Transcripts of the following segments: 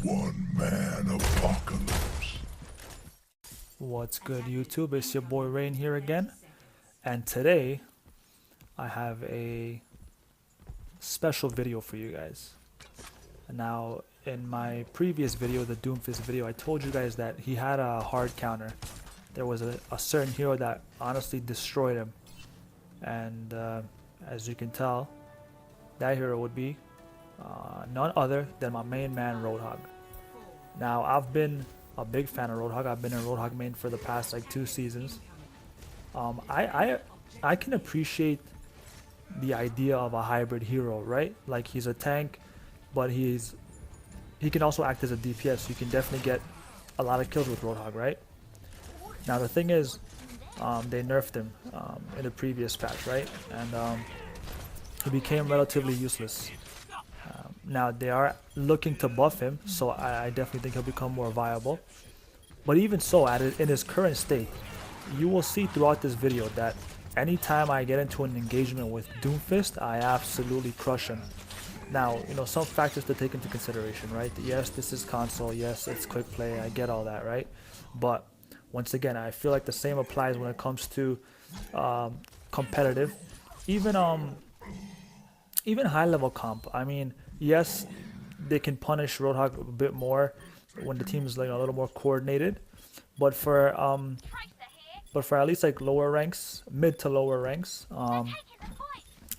One man apocalypse. What's good, YouTube? It's your boy Rain here again, and today I have a special video for you guys. Now, in my previous video, the Doomfist video, I told you guys that he had a hard counter. There was a certain hero that honestly destroyed him, and as you can tell, that hero would be none other than my main man, Roadhog. Now, I've been a big fan of Roadhog. I've been in Roadhog main for the past like 2 seasons. I can appreciate the idea of a hybrid hero, right? Like, he's a tank, but he can also act as a DPS. You can definitely get a lot of kills with Roadhog, right? Now the thing is, they nerfed him in the previous patch, right? And he became relatively useless. Now they are looking to buff him, so I definitely think he'll become more viable. But even so, in his current state, you will see throughout this video that anytime I get into an engagement with Doomfist, I absolutely crush him. Now, you know, some factors to take into consideration, right? Yes, this is console. Yes, it's quick play. I get all that, right? But once again, I feel like the same applies when it comes to competitive, even high level comp. I mean, yes, they can punish Roadhog a bit more when the team is like a little more coordinated, but for at least like lower ranks, mid to lower ranks,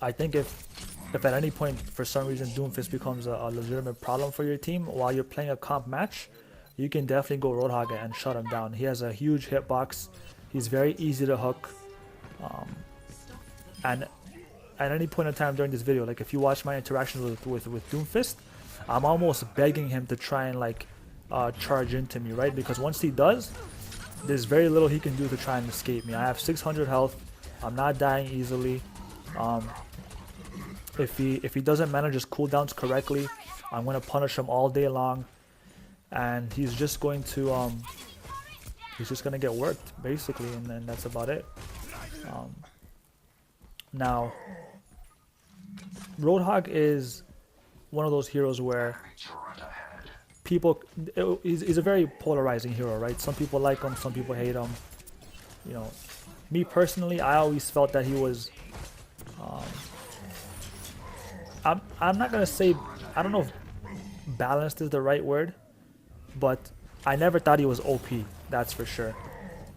I think if at any point for some reason Doomfist becomes a legitimate problem for your team while you're playing a comp match, you can definitely go Roadhog and shut him down. He has a huge hitbox. He's very easy to hook, and at any point in time during this video, like if you watch my interactions with Doomfist, I'm almost begging him to try and like charge into me, right? Because once he does, there's very little he can do to try and escape me. I have 600 health. I'm not dying easily. If he doesn't manage his cooldowns correctly, I'm gonna punish him all day long, and he's just going to get worked basically, and that's about it. Now, Roadhog is one of those heroes where people, he's a very polarizing hero, right? Some people like him, some people hate him. You know, me personally, I always felt that he was, I'm not gonna say, I don't know if balanced is the right word, but I never thought he was OP, that's for sure.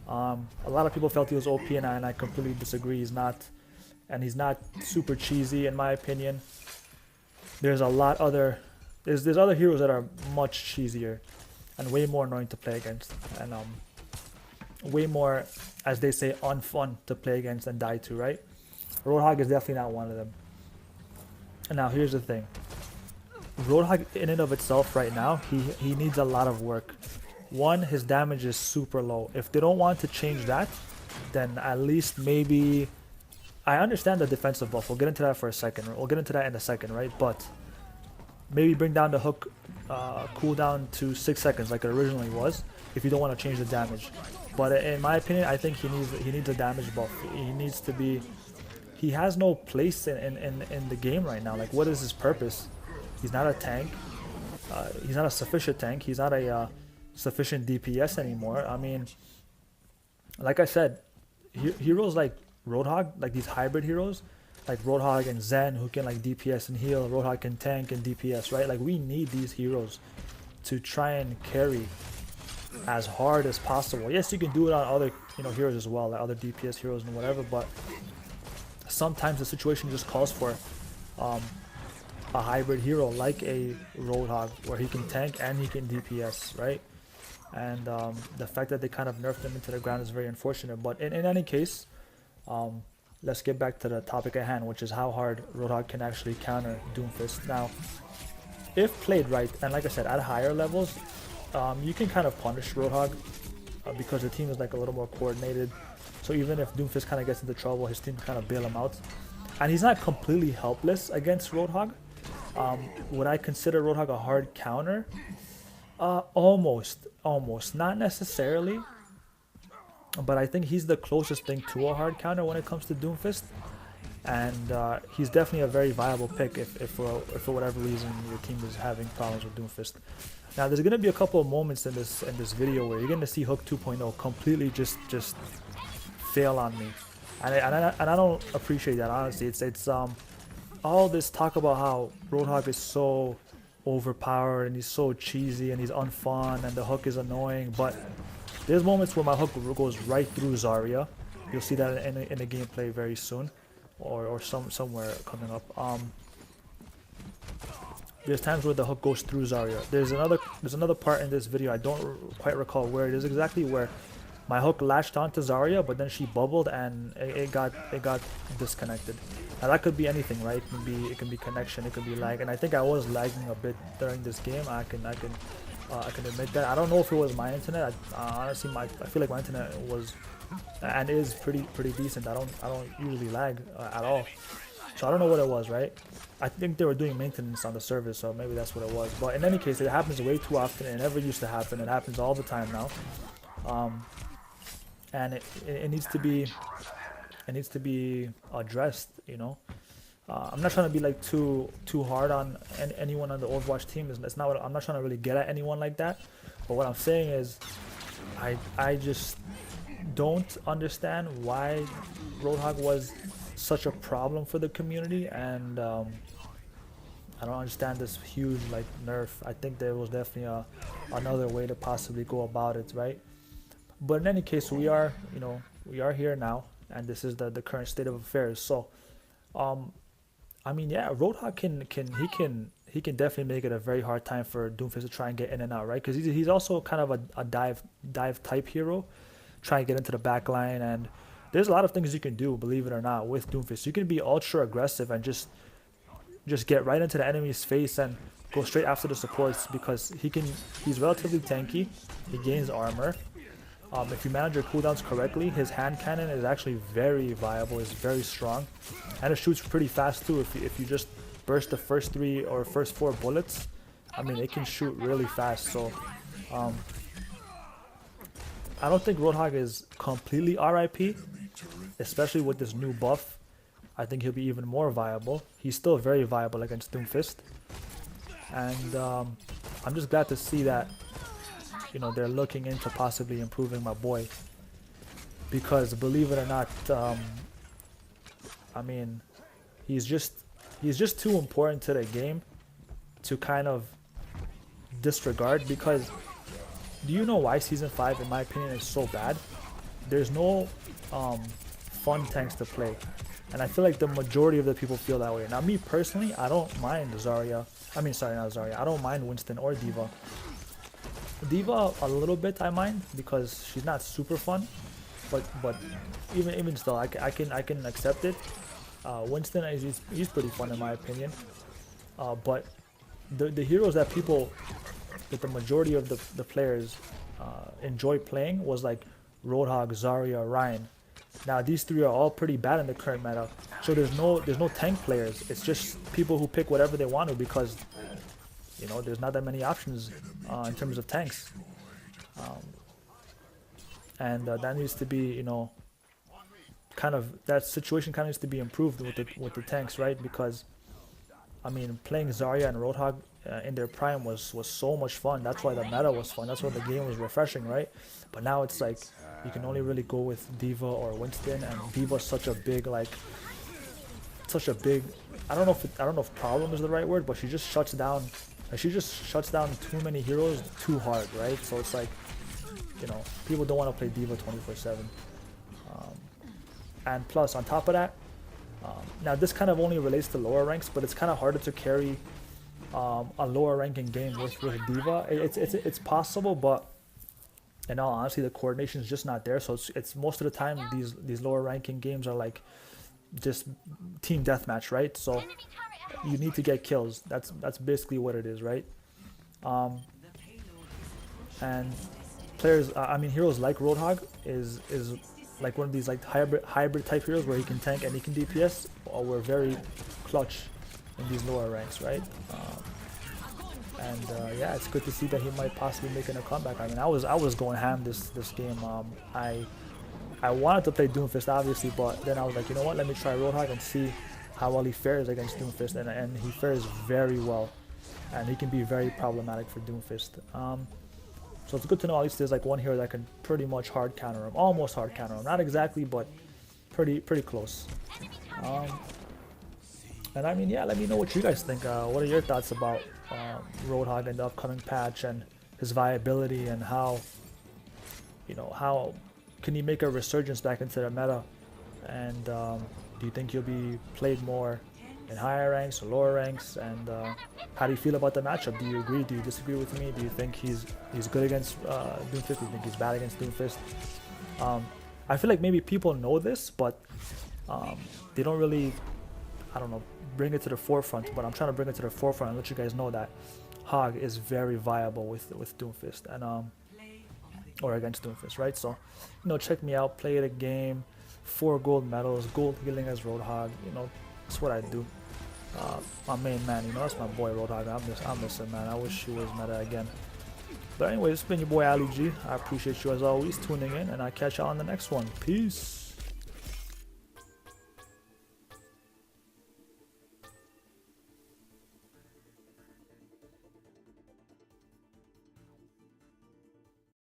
A lot of people felt he was OP, and I completely disagree. He's not. And he's not super cheesy in my opinion. There's a lot other, there's other heroes that are much cheesier and way more annoying to play against, and way more, as they say, unfun to play against and die to, right? Roadhog is definitely not one of them. And now here's the thing. Roadhog in and of itself right now, he needs a lot of work. One, his damage is super low. If they don't want to change that, then at least maybe, I understand the defensive buff. We'll get into that for a second. We'll get into that in a second, right? But maybe bring down the hook cooldown to 6 seconds like it originally was, if you don't want to change the damage. But in my opinion, I think he needs a damage buff. He needs to be. He has no place in the game right now. Like, what is his purpose? He's not a tank. He's not a sufficient tank. He's not a sufficient DPS anymore. I mean, like I said, heroes like Roadhog, like these hybrid heroes, like Roadhog and Zen, who can like DPS and heal. Roadhog can tank and DPS, right? Like, we need these heroes to try and carry as hard as possible. Yes, you can do it on other, you know, heroes as well, like other DPS heroes and whatever, but sometimes the situation just calls for a hybrid hero like a Roadhog, where he can tank and he can DPS, right? And the fact that they kind of nerfed him into the ground is very unfortunate. But in any case, let's get back to the topic at hand, which is how hard Roadhog can actually counter Doomfist. Now, if played right, and like I said, at higher levels, you can kind of punish Roadhog because the team is like a little more coordinated. So even if Doomfist kind of gets into trouble, his team can kind of bail him out. And he's not completely helpless against Roadhog. Would I consider Roadhog a hard counter? Almost. Not necessarily. But I think he's the closest thing to a hard counter when it comes to Doomfist. and he's definitely a very viable pick if for whatever reason your team is having problems with Doomfist. Now there's gonna be a couple of moments in this video where you're gonna see Hook 2.0 completely just fail on me, and I don't appreciate that, honestly. It's all this talk about how Roadhog is so overpowered and he's so cheesy and he's unfun and the hook is annoying, but there's moments where my hook goes right through Zarya. You'll see that in the gameplay very soon, or somewhere coming up. There's times where the hook goes through Zarya. There's another part in this video, I don't quite recall where it is exactly, where my hook latched onto Zarya, but then she bubbled and it got disconnected. Now that could be anything, right? It can be connection, it could be lag, and I think I was lagging a bit during this game. I can admit that. I don't know if it was my internet. Honestly, I feel like my internet was and is pretty decent. I don't usually lag at all, so I don't know what it was, right? I think they were doing maintenance on the service, so maybe that's what it was. But in any case, it happens way too often. It never used to happen. It happens all the time now, and it needs to be addressed. You know, I'm not trying to be like too hard on anyone on the Overwatch team. It's not what, I'm not trying to really get at anyone like that. But what I'm saying is, I just don't understand why Roadhog was such a problem for the community, and I don't understand this huge like nerf. I think there was definitely another way to possibly go about it, right? But in any case, we are here now, and this is the current state of affairs. So I mean, yeah, Roadhog can definitely make it a very hard time for Doomfist to try and get in and out, right? Because he's also kind of a dive type hero, trying to get into the back line, and there's a lot of things you can do, believe it or not, with Doomfist. You can be ultra aggressive and just get right into the enemy's face and go straight after the supports, because he's relatively tanky. He gains armor. If you manage your cooldowns correctly, his hand cannon is actually very viable. It's very strong, and it shoots pretty fast too. If you just burst the first 3 or first 4 bullets, I mean, it can shoot really fast. So I don't think Roadhog is completely RIP, especially with this new buff. I think he'll be even more viable. He's still very viable against Doomfist, and I'm just glad to see that, you know, they're looking into possibly improving my boy, because believe it or not, I mean, he's just too important to the game to kind of disregard. Because do you know why Season 5, in my opinion, is so bad? There's no fun tanks to play, and I feel like the majority of the people feel that way. Now, me personally, I don't mind Zarya. I mean, sorry, not Zarya. I don't mind Winston or D.Va. D.Va a little bit I mind, because she's not super fun, but even still, I can accept it. Winston he's pretty fun in my opinion. But the heroes that the majority of the players enjoy playing was like Roadhog, Zarya, Ryan. Now these 3 are all pretty bad in the current meta, so there's no tank players. It's just people who pick whatever they want to, because, you know, there's not that many options in terms of tanks, and that needs to be, you know, that situation kind of needs to be improved with the tanks, right? Because I mean, playing Zarya and Roadhog in their prime was so much fun. That's why the meta was fun. That's why the game was refreshing, right? But now it's like you can only really go with D.Va or Winston, and D.Va's such a big I don't know if problem is the right word, but she just shuts down. She just shuts down too many heroes too hard, right? So it's like, you know, people don't want to play D.Va 24/7. And plus, on top of that, now this kind of only relates to lower ranks, but it's kind of harder to carry a lower ranking game with D.Va. It's possible, but in all honesty, the coordination is just not there. So it's most of the time these lower ranking games are like just team deathmatch, right? So you need to get kills. That's basically what it is, right? And players, I mean, heroes like Roadhog is like one of these like hybrid type heroes where he can tank and he can DPS, or we're very clutch in these lower ranks, right? Yeah, it's good to see that he might possibly making a comeback. I mean, I was going ham this game. I wanted to play Doomfist obviously, but then I was like, you know what? Let me try Roadhog and see how well he fares against Doomfist, and he fares very well, and he can be very problematic for Doomfist. So it's good to know at least there's like one here that can pretty much hard counter him, almost hard counter him, not exactly, but pretty close. And I mean, yeah, let me know what you guys think. What are your thoughts about Roadhog and the upcoming patch and his viability, and how, you know, how can he make a resurgence back into the meta? And do you think he'll be played more in higher ranks or lower ranks? And how do you feel about the matchup? Do you agree? Do you disagree with me? Do you think he's good against Doomfist? Do you think he's bad against Doomfist? I feel like maybe people know this, but they don't really, I don't know, bring it to the forefront. But I'm trying to bring it to the forefront and let you guys know that Hog is very viable with Doomfist, and or against Doomfist, right? So, you know, check me out, play the game, 4 gold medals, gold healing as Roadhog. You know, that's what I do. My main man, you know, that's my boy Roadhog. I miss him, man. I wish he was meta again. But anyway, it's been your boy Ali G. I appreciate you as always tuning in, and I'll catch y'all on the next one. Peace.